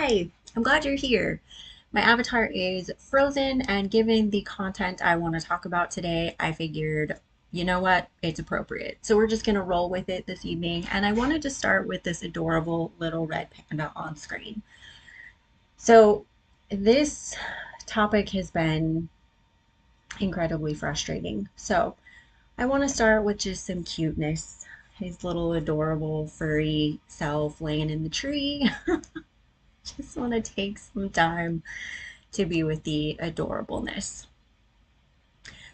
Hi, I'm glad you're here. My avatar is frozen, and given the content I want to talk about today, I figured, you know what, it's appropriate. So we're just going to roll with it this evening, and I wanted to start with this adorable little red panda on screen. So this topic has been incredibly frustrating. So I want to start with just some cuteness. His little adorable furry self laying in the tree. Just want to take some time to be with the adorableness.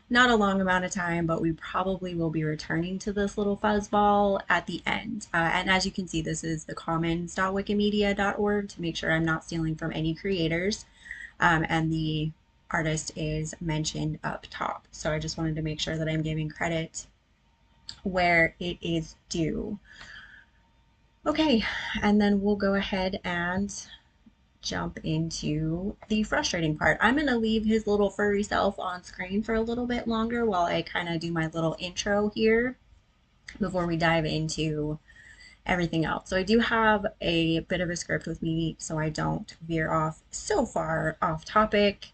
Not a long amount of time, but we probably will be returning to this little fuzzball at the end. And as you can see, this is the commons.wikimedia.org to make sure I'm not stealing from any creators. And the artist is mentioned up top. So I just wanted to make sure that I'm giving credit where it is due. Okay, and then we'll go ahead and jump into the frustrating part. I'm going to leave his little furry self on screen for a little bit longer while I kind of do my little intro here before we dive into everything else. So I do have a bit of a script with me so I don't veer off so far off topic.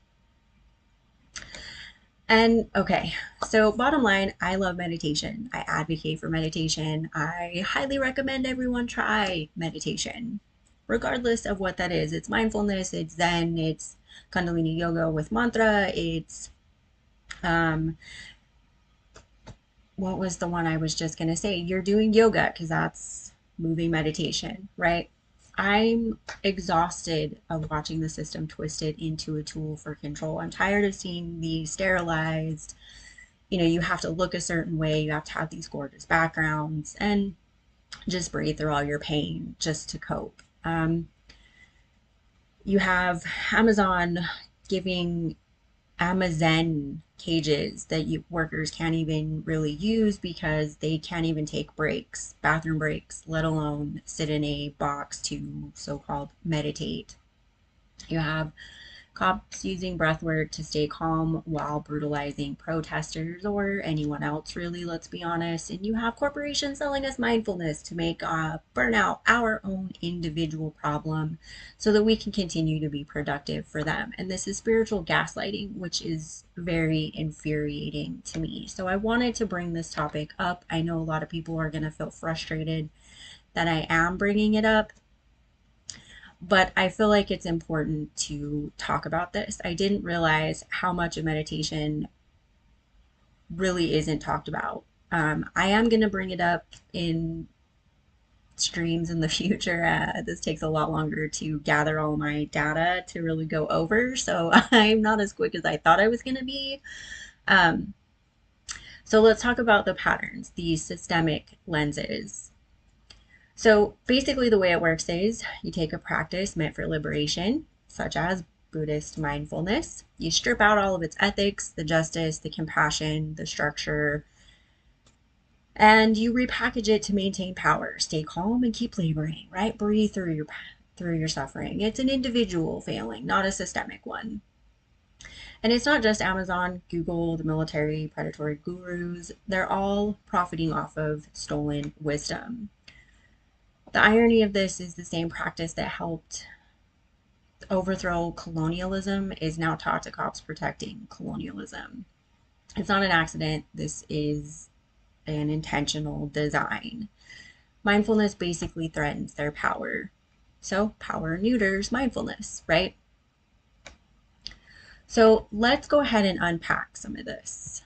And okay, so bottom line, I love meditation. I advocate for meditation. I highly recommend everyone try meditation, regardless of what that is. It's mindfulness, it's Zen, it's Kundalini yoga with mantra, it's um, what was the one I was just gonna say? You're doing yoga because that's moving meditation, right? I'm exhausted of watching the system twisted into a tool for control. I'm tired of seeing the sterilized, you have to look a certain way, you have to have these gorgeous backgrounds, and just breathe through all your pain just to cope. You have Amazon giving Amazon cages that workers can't even really use because they can't even take breaks, bathroom breaks, let alone sit in a box to so-called meditate. You have cops using breathwork to stay calm while brutalizing protesters or anyone else, really, let's be honest. And you have corporations selling us mindfulness to make burnout our own individual problem so that we can continue to be productive for them. And this is spiritual gaslighting, which is very infuriating to me. So I wanted to bring this topic up. I know a lot of people are going to feel frustrated that I am bringing it up, but I feel like it's important to talk about this. I didn't realize how much of meditation really isn't talked about. I am going to bring it up in streams in the future. This takes a lot longer to gather all my data to really go over, so I'm not as quick as I thought I was going to be. So let's talk about the patterns, the systemic lenses. So basically the way it works is you take a practice meant for liberation, such as Buddhist mindfulness. You strip out all of its ethics, the justice, the compassion, the structure, and you repackage it to maintain power. Stay calm and keep laboring, right? Breathe through your suffering. It's an individual failing, not a systemic one. And it's not just Amazon, Google, the military, predatory gurus. They're all profiting off of stolen wisdom. The irony of this is the same practice that helped overthrow colonialism is now taught to cops protecting colonialism. It's not an accident. This is an intentional design. Mindfulness basically threatens their power. So power neuters mindfulness, right? So let's go ahead and unpack some of this.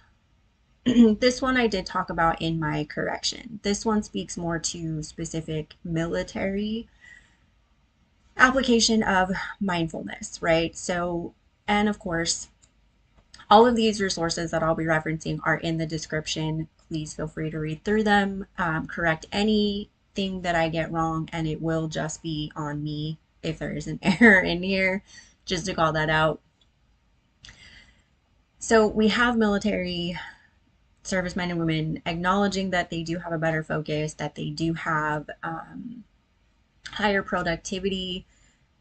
This one I did talk about in my correction. This one speaks more to specific military application of mindfulness, right? So, and of course, all of these resources that I'll be referencing are in the description. Please feel free to read through them, correct anything that I get wrong, and it will just be on me if there is an error in here, just to call that out. So we have military servicemen and women acknowledging that they do have a better focus, that they do have higher productivity,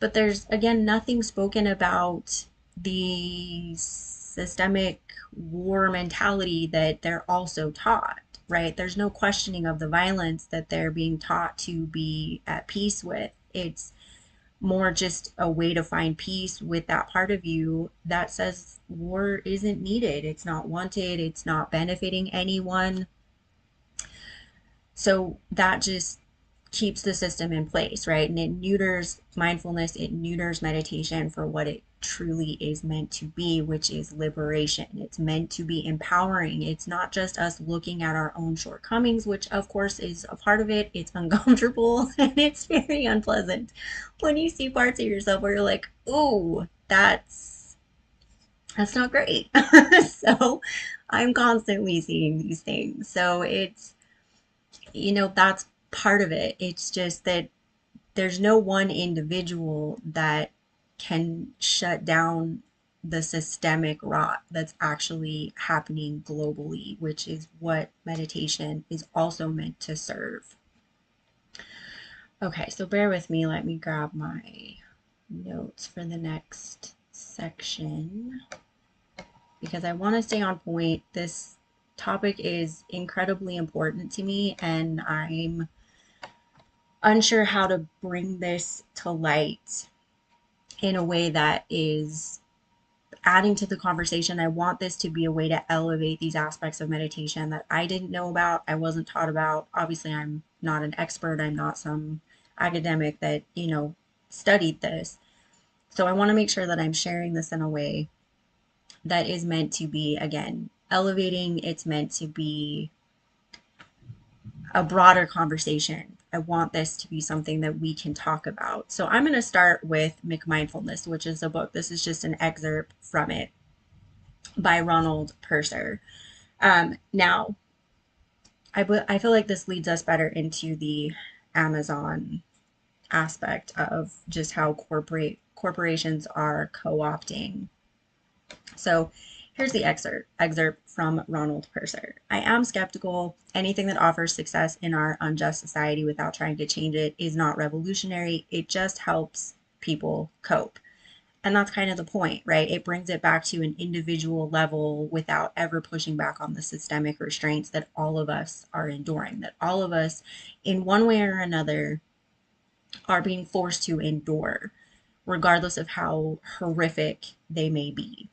but there's again nothing spoken about the systemic war mentality that they're also taught, right? There's no questioning of the violence that they're being taught to be at peace with. It's more just a way to find peace with that part of you that says war isn't needed, it's not wanted, it's not benefiting anyone. So that just keeps the system in place, right? And it neuters mindfulness, it neuters meditation for what it truly is meant to be, which is liberation. It's meant to be empowering. It's not just us looking at our own shortcomings, which of course is a part of it. It's uncomfortable and it's very unpleasant when you see parts of yourself where you're like, "Ooh, that's not great." So I'm constantly seeing these things. So it's, that's part of it. It's just that there's no one individual that can shut down the systemic rot that's actually happening globally, which is what meditation is also meant to serve. Okay, so bear with me. Let me grab my notes for the next section because I want to stay on point. This topic is incredibly important to me, and I'm unsure how to bring this to light in a way that is adding to the conversation. I want this to be a way to elevate these aspects of meditation that I didn't know about, I wasn't taught about. Obviously, I'm not an expert, I'm not some academic that, studied this. So I want to make sure that I'm sharing this in a way that is meant to be, again, elevating. It's meant to be a broader conversation. I want this to be something that we can talk about. So I'm going to start with Mindfulness, which is a book. This is just an excerpt from it by Ronald Purser. Now, I feel like this leads us better into the Amazon aspect of just how corporations are co-opting. So here's the excerpt from Ronald Purser. I am skeptical. Anything that offers success in our unjust society without trying to change it is not revolutionary. It just helps people cope. And that's kind of the point, right? It brings it back to an individual level without ever pushing back on the systemic restraints that all of us are enduring, that all of us, in one way or another, are being forced to endure, regardless of how horrific they may be.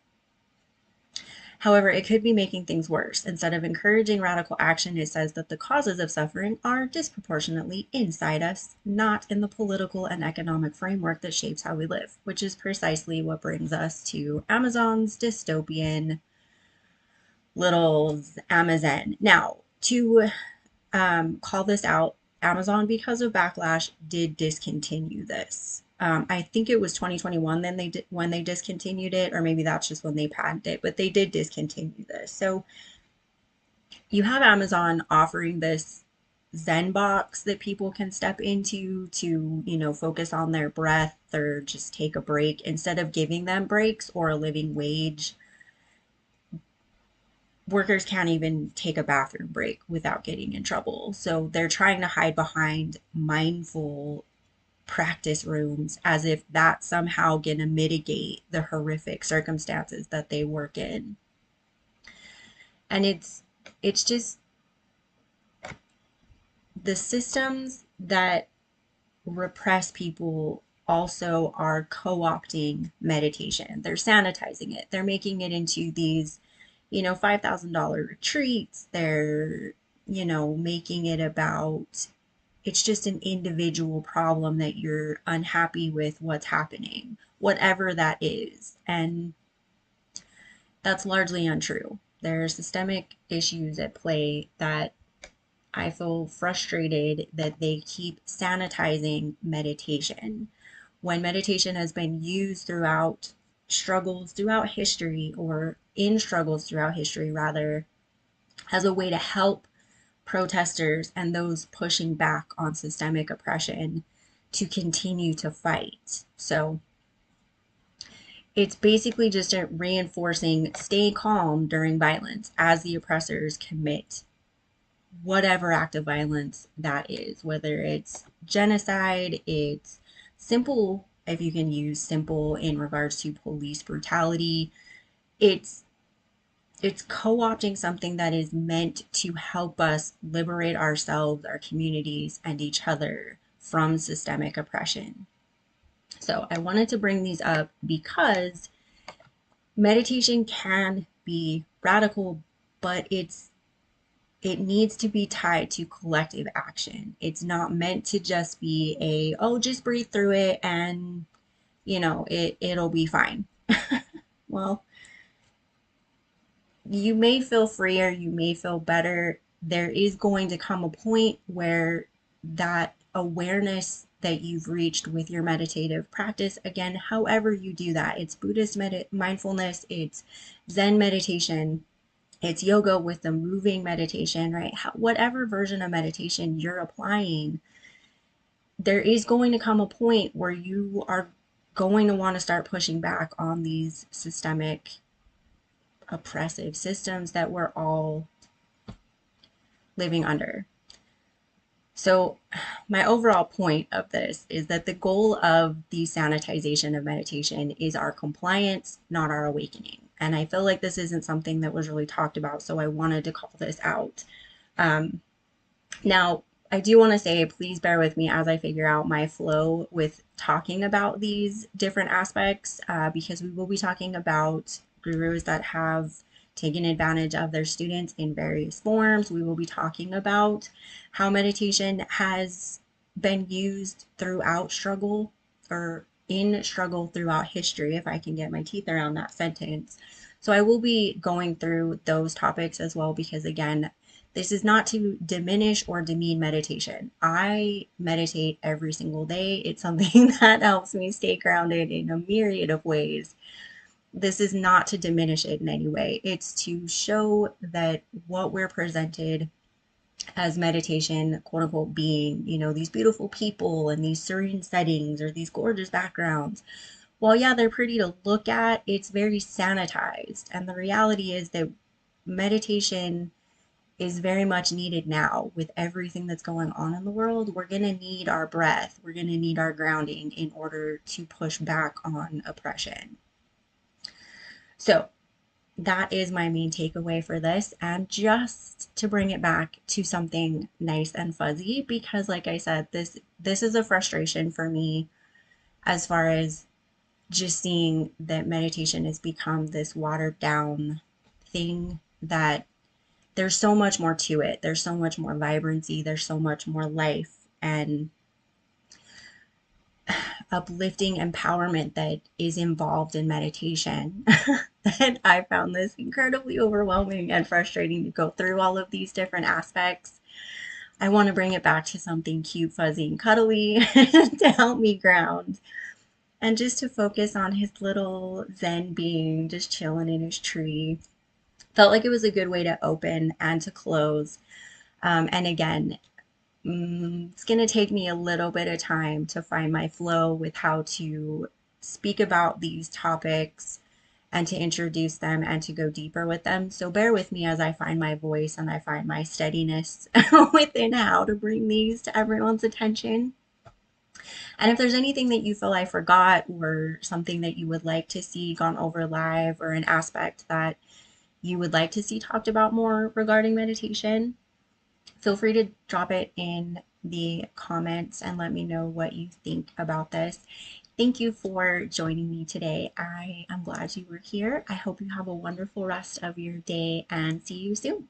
However, it could be making things worse. Instead of encouraging radical action, it says that the causes of suffering are disproportionately inside us, not in the political and economic framework that shapes how we live, which is precisely what brings us to Amazon's dystopian little Amazon. Now, to call this out, Amazon, because of backlash, did discontinue this. I think it was 2021 then when they discontinued it, or maybe that's just when they patented it, but they did discontinue this. So you have Amazon offering this Zen box that people can step into to, focus on their breath or just take a break instead of giving them breaks or a living wage. Workers can't even take a bathroom break without getting in trouble. So they're trying to hide behind mindful practice rooms as if that's somehow going to mitigate the horrific circumstances that they work in. And it's just the systems that repress people also are co-opting meditation. They're sanitizing it. They're making it into these, $5,000 retreats. They're, making it about it's just an individual problem that you're unhappy with what's happening, whatever that is. And that's largely untrue. There are systemic issues at play that I feel frustrated that they keep sanitizing meditation when meditation has been used throughout struggles throughout history, or in struggles throughout history rather, as a way to help protesters and those pushing back on systemic oppression to continue to fight. So it's basically just a reinforcing stay calm during violence as the oppressors commit whatever act of violence that is, whether it's genocide, it's simple, if you can use simple in regards to police brutality, it's co-opting something that is meant to help us liberate ourselves, our communities, and each other from systemic oppression. So I wanted to bring these up because meditation can be radical, but it needs to be tied to collective action. It's not meant to just be a, oh, just breathe through it and it'll be fine. Well, you may feel freer, you may feel better. There is going to come a point where that awareness that you've reached with your meditative practice, again, however you do that, it's Buddhist mindfulness, it's Zen meditation, it's yoga with the moving meditation, right? Whatever version of meditation you're applying, there is going to come a point where you are going to want to start pushing back on these systemic oppressive systems that we're all living under. So, my overall point of this is that the goal of the sanitization of meditation is our compliance, not our awakening. And I feel like this isn't something that was really talked about, so I wanted to call this out. Um, Now, I do want to say, please bear with me as I figure out my flow with talking about these different aspects, because we will be talking about gurus that have taken advantage of their students in various forms. We will be talking about how meditation has been used throughout struggle or in struggle throughout history, if I can get my teeth around that sentence. So I will be going through those topics as well, because again, this is not to diminish or demean meditation. I meditate every single day. It's something that helps me stay grounded in a myriad of ways. This is not to diminish it in any way. It's to show that what we're presented as meditation, quote unquote, being, these beautiful people and these serene settings or these gorgeous backgrounds. Well, yeah, they're pretty to look at. It's very sanitized. And the reality is that meditation is very much needed now with everything that's going on in the world. We're going to need our breath. We're going to need our grounding in order to push back on oppression. So, that is my main takeaway for this. And just to bring it back to something nice and fuzzy, because like I said, this is a frustration for me as far as just seeing that meditation has become this watered down thing that there's so much more to it. There's so much more vibrancy. There's so much more life and uplifting empowerment that is involved in meditation. And I found this incredibly overwhelming and frustrating to go through all of these different aspects. I want to bring it back to something cute, fuzzy, and cuddly to help me ground. And just to focus on his little Zen being just chilling in his tree. Felt like it was a good way to open and to close. And again, it's going to take me a little bit of time to find my flow with how to speak about these topics and to introduce them and to go deeper with them. So bear with me as I find my voice and I find my steadiness within how to bring these to everyone's attention. And if there's anything that you feel I forgot or something that you would like to see gone over live or an aspect that you would like to see talked about more regarding meditation, feel free to drop it in the comments and let me know what you think about this. Thank you for joining me today. I am glad you were here. I hope you have a wonderful rest of your day and see you soon.